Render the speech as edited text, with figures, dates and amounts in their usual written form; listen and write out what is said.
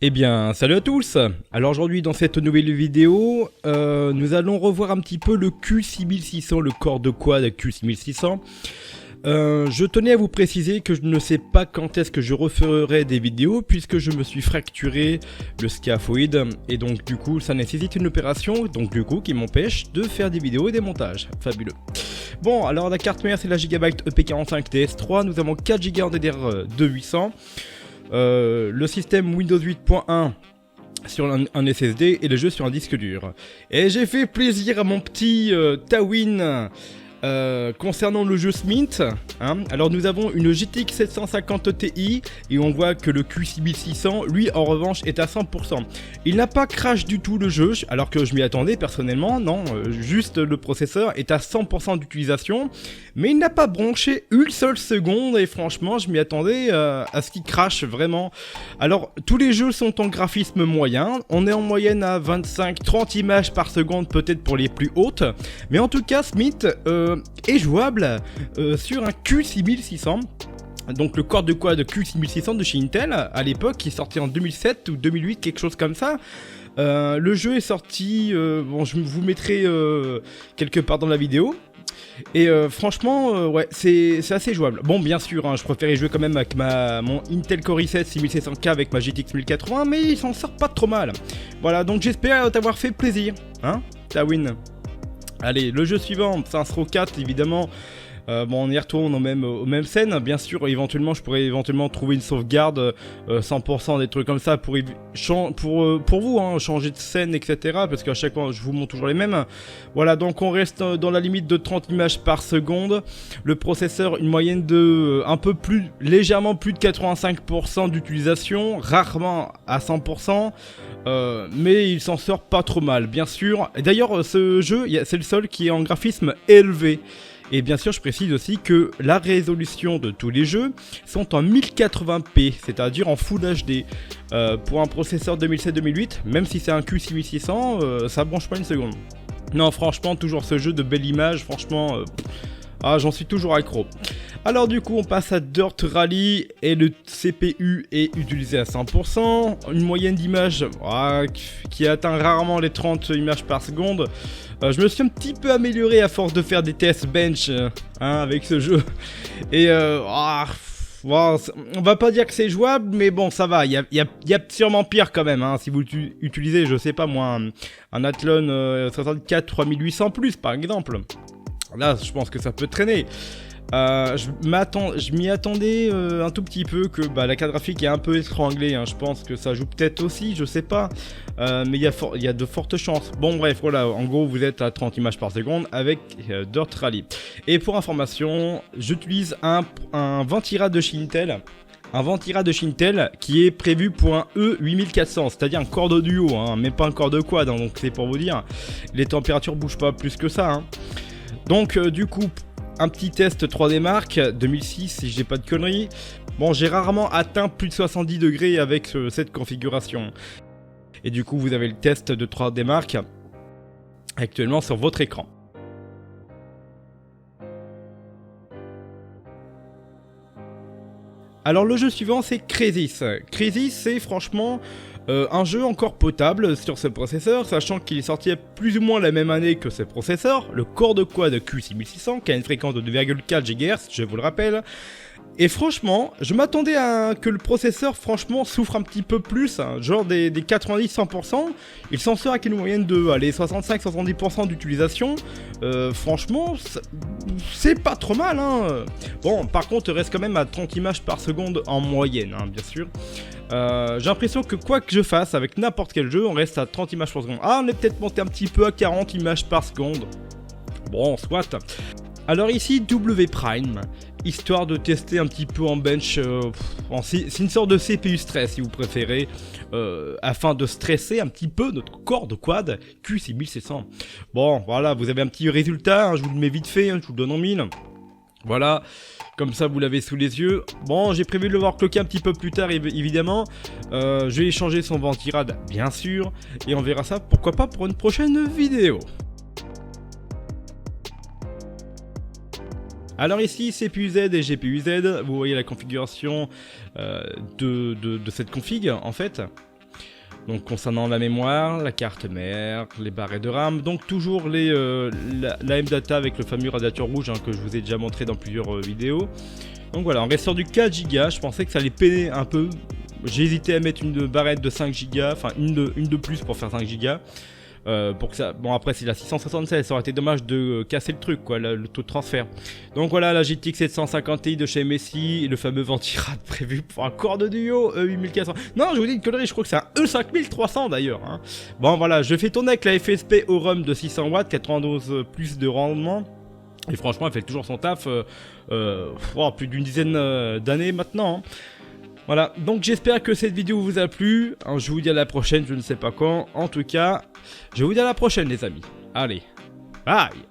Eh bien, salut à tous. Alors aujourd'hui, dans cette nouvelle vidéo, nous allons revoir un petit peu le Q6600, le corps de quad Q6600. Je tenais à vous préciser que je ne sais pas quand est-ce que je referai des vidéos, puisque je me suis fracturé le scaphoïde, et donc du coup, ça nécessite une opération, donc du coup, qui m'empêche de faire des vidéos et des montages. Fabuleux. Bon, alors la carte mère, c'est la Gigabyte EP45 TS3, nous avons 4 Go en DDR2800. Le système Windows 8.1 sur un SSD et le jeu sur un disque dur. Et j'ai fait plaisir à mon petit Tawin concernant le jeu Smith. Alors nous avons une GTX 750 Ti et on voit que le Q6600 lui en revanche est à 100%. Il n'a pas crash du tout le jeu alors que je m'y attendais personnellement, non, juste le processeur est à 100% d'utilisation, mais il n'a pas bronché une seule seconde et franchement je m'y attendais à ce qu'il crache vraiment. Alors tous les jeux sont en graphisme moyen, on est en moyenne à 25-30 images par seconde peut-être pour les plus hautes, mais en tout cas Smith est jouable sur un Q6600. Donc le corps de quad Q6600 de chez Intel à l'époque qui est sorti en 2007 ou 2008, quelque chose comme ça. Le jeu est sorti, bon je vous mettrai quelque part dans la vidéo. Et franchement, ouais, c'est assez jouable. Bon, bien sûr, hein, je préférais jouer quand même avec mon Intel Core i7 6700K avec ma GTX 1080, mais il s'en sort pas trop mal. Voilà, donc j'espère t'avoir fait plaisir, hein, Tawin. Allez, le jeu suivant, Saints Row 4, évidemment. Bon, on y retourne aux mêmes scènes. Bien sûr, éventuellement, je pourrais éventuellement trouver une sauvegarde 100%, des trucs comme ça pour vous, hein, changer de scène, etc. Parce qu'à chaque fois, je vous montre toujours les mêmes. Voilà, donc on reste dans la limite de 30 images par seconde. Le processeur, une moyenne de légèrement plus de 85% d'utilisation, rarement à 100%. Mais il s'en sort pas trop mal, bien sûr. D'ailleurs, ce jeu, c'est le seul qui est en graphisme élevé. Et bien sûr, je précise aussi que la résolution de tous les jeux sont en 1080p, c'est-à-dire en Full HD. Pour un processeur 2007-2008, même si c'est un Q6600, ça branche pas une seconde. Non, franchement, toujours ce jeu de belle image, franchement... j'en suis toujours accro. Alors du coup on passe à Dirt Rally et le CPU est utilisé à 100%. Une moyenne d'images qui atteint rarement les 30 images par seconde. Je me suis un petit peu amélioré à force de faire des tests bench avec ce jeu. Et on va pas dire que c'est jouable, mais bon ça va, il y a sûrement pire quand même, si vous utilisez, je sais pas moi, un Athlon 64 3800 plus par exemple. Là, je pense que ça peut traîner. Je m'y attendais un tout petit peu que la carte graphique est un peu étranglée. Je pense que ça joue peut-être aussi, je sais pas. Mais il y a de fortes chances. Bon, bref, voilà. En gros, vous êtes à 30 images par seconde avec Dirt Rally. Et pour information, j'utilise un Ventyra de chez Intel. Un Ventyra de chez Intel qui est prévu pour un E8400, c'est-à-dire un corps de duo, mais pas un corps de quad. Donc c'est pour vous dire, les températures bougent pas plus que ça. Donc du coup, un petit test 3D Mark 2006 si j'ai pas de conneries. Bon, j'ai rarement atteint plus de 70 degrés avec cette configuration. Et du coup, vous avez le test de 3D Mark actuellement sur votre écran. Alors le jeu suivant c'est Crysis. Crysis c'est franchement un jeu encore potable sur ce processeur, sachant qu'il est sorti à plus ou moins la même année que ce processeur, le Core de Quad Q6600 qui a une fréquence de 2,4 GHz, je vous le rappelle. Et franchement, je m'attendais à que le processeur franchement souffre un petit peu plus, genre des 90-100%. Il s'en sort avec une moyenne de 65-70% d'utilisation. Franchement, c'est pas trop mal. Bon, par contre, il reste quand même à 30 images par seconde en moyenne, bien sûr. J'ai l'impression que quoi que je fasse avec n'importe quel jeu, on reste à 30 images par seconde. On est peut-être monté un petit peu à 40 images par seconde. Bon, soit. Alors ici, W Prime, histoire de tester un petit peu en bench, c'est une sorte de CPU stress si vous préférez, afin de stresser un petit peu notre corps de quad Q6700. Bon, voilà, vous avez un petit résultat, je vous le mets vite fait, je vous le donne en mille. Voilà, comme ça vous l'avez sous les yeux. Bon, j'ai prévu de le voir cloquer un petit peu plus tard évidemment. Je vais échanger son ventirad bien sûr, et on verra ça pourquoi pas pour une prochaine vidéo. Alors ici, CPU-Z et GPU-Z, vous voyez la configuration de cette config en fait. Donc concernant la mémoire, la carte mère, les barrettes de RAM, donc toujours la M-Data avec le fameux radiateur rouge que je vous ai déjà montré dans plusieurs vidéos. Donc voilà, on reste sur du 4 Go, je pensais que ça allait peiner un peu. J'ai hésité à mettre une barrette de 5 Go, enfin une de plus pour faire 5 Go. Pour que ça... Bon après c'est la 676, ça aurait été dommage de casser le truc quoi, le taux de transfert. Donc voilà la GTX 750 Ti de chez MSI et le fameux ventirad prévu pour un corps de duo E8400. Non je vous dis une connerie, je crois que c'est un E5300 d'ailleurs hein. Bon voilà, je fais tourner avec la FSP Aurum de 600 watts, 92 plus de rendement. Et franchement elle fait toujours son taf plus d'une dizaine d'années maintenant hein. Voilà, donc j'espère que cette vidéo vous a plu. Je vous dis à la prochaine, je ne sais pas quand. En tout cas, je vous dis à la prochaine les amis. Allez, bye.